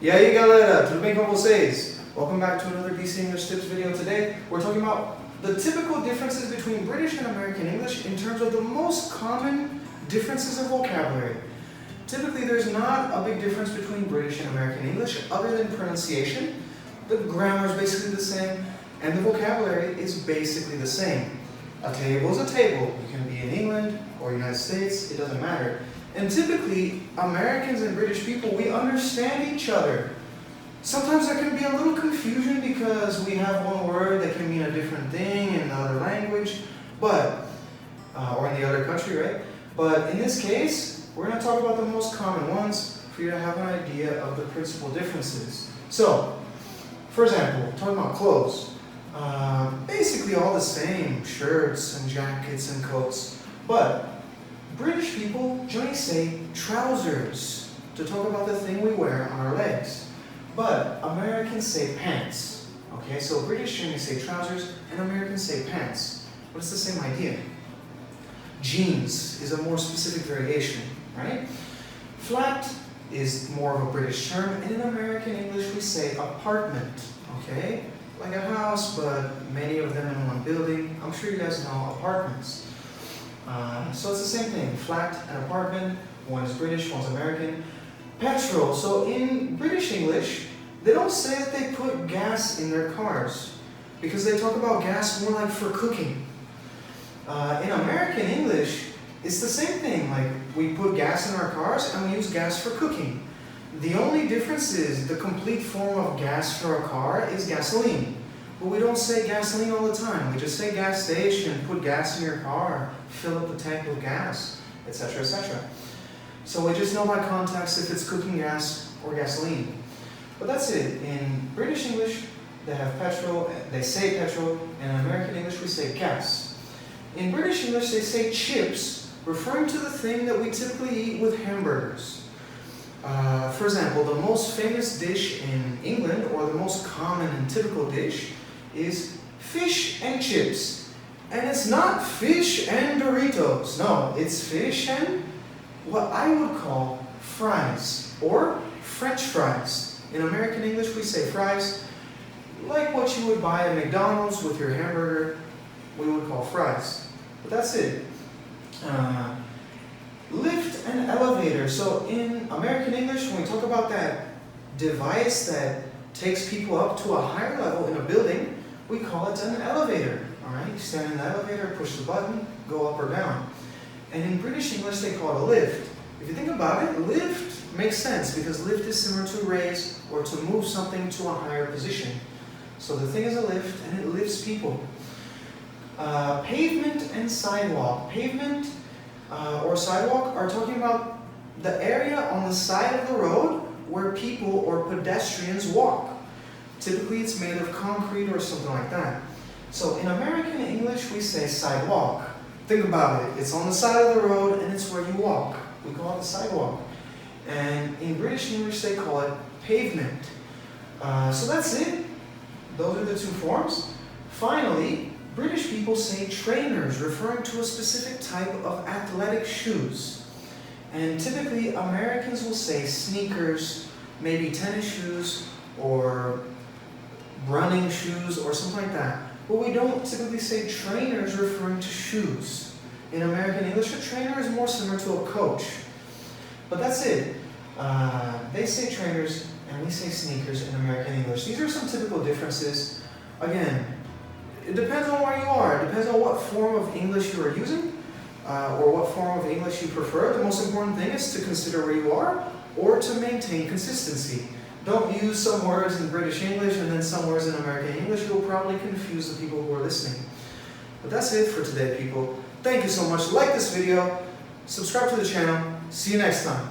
E aí galera, tudo bem com vocês? Welcome back to another BC English Tips video. Today we're talking about the typical differences between British and American English in terms of the most common differences in vocabulary. Typically there's not a big difference between British and American English other than pronunciation. The grammar is basically the same and the vocabulary is basically the same. A table is a table. You can be in England or United States, it doesn't matter. And typically, Americans and British people, we understand each other. Sometimes there can be a little confusion because we have one word that can mean a different thing in another language, but or in the other country, right? But in this case, we're going to talk about the most common ones for you to have an idea of the principal differences. So, for example, talking about clothes. Basically all the same, shirts and jackets and coats, but British people generally say trousers to talk about the thing we wear on our legs, but Americans say pants. Okay, so British generally say trousers and Americans say pants, but it's the same idea. Jeans is a more specific variation, right? Flat is more of a British term, and in American English we say apartment, okay? Like a house, but many of them in one building. I'm sure you guys know apartments. So it's the same thing, flat and apartment. One is British, one's American. Petrol, so in British English, they don't say that they put gas in their cars, because they talk about gas more like for cooking. In American English, it's the same thing, like we put gas in our cars and we use gas for cooking. The only difference is the complete form of gas for a car is gasoline. But we don't say gasoline all the time. We just say gas station, put gas in your car, fill up the tank with gas, etc., etc. So we just know by context if it's cooking gas or gasoline. But that's it. In British English, they have petrol, they say petrol, and in American English we say gas. In British English they say chips, referring to the thing that we typically eat with hamburgers. For example, the most famous dish in England, or the most common and typical dish, is fish and chips. And it's not fish and Doritos. No, it's fish and what I would call fries, or French fries. In American English we say fries, like what you would buy at McDonald's with your hamburger, we would call fries. But that's it. Lift and elevator. So in American English, when we talk about that device that takes people up to a higher level in a building, we call it an elevator. Alright, you stand in the elevator, push the button, go up or down. And in British English they call it a lift. If you think about it, lift makes sense because lift is similar to raise or to move something to a higher position. So the thing is a lift and it lifts people. Pavement and sidewalk. Pavement or sidewalk are talking about the area on the side of the road where people or pedestrians walk. Typically it's made of concrete or something like that. So in American English we say sidewalk. Think about it, it's on the side of the road and it's where you walk. We call it the sidewalk. And in British English they call it pavement. So that's it. Those are the two forms. Finally, British people say trainers, referring to a specific type of athletic shoes. And typically Americans will say sneakers, maybe tennis shoes, or running shoes, or something like that. But we don't typically say trainers referring to shoes. In American English, a trainer is more similar to a coach. But that's it. They say trainers, and we say sneakers in American English. These are some typical differences. Again, it depends on where you are. It depends on what form of English you are using, or what form of English you prefer. The most important thing is to consider where you are, or to maintain consistency. Don't use some words in British English and then some words in American English. You'll probably confuse the people who are listening. But that's it for today, people. Thank you so much. Like this video, subscribe to the channel. See you next time.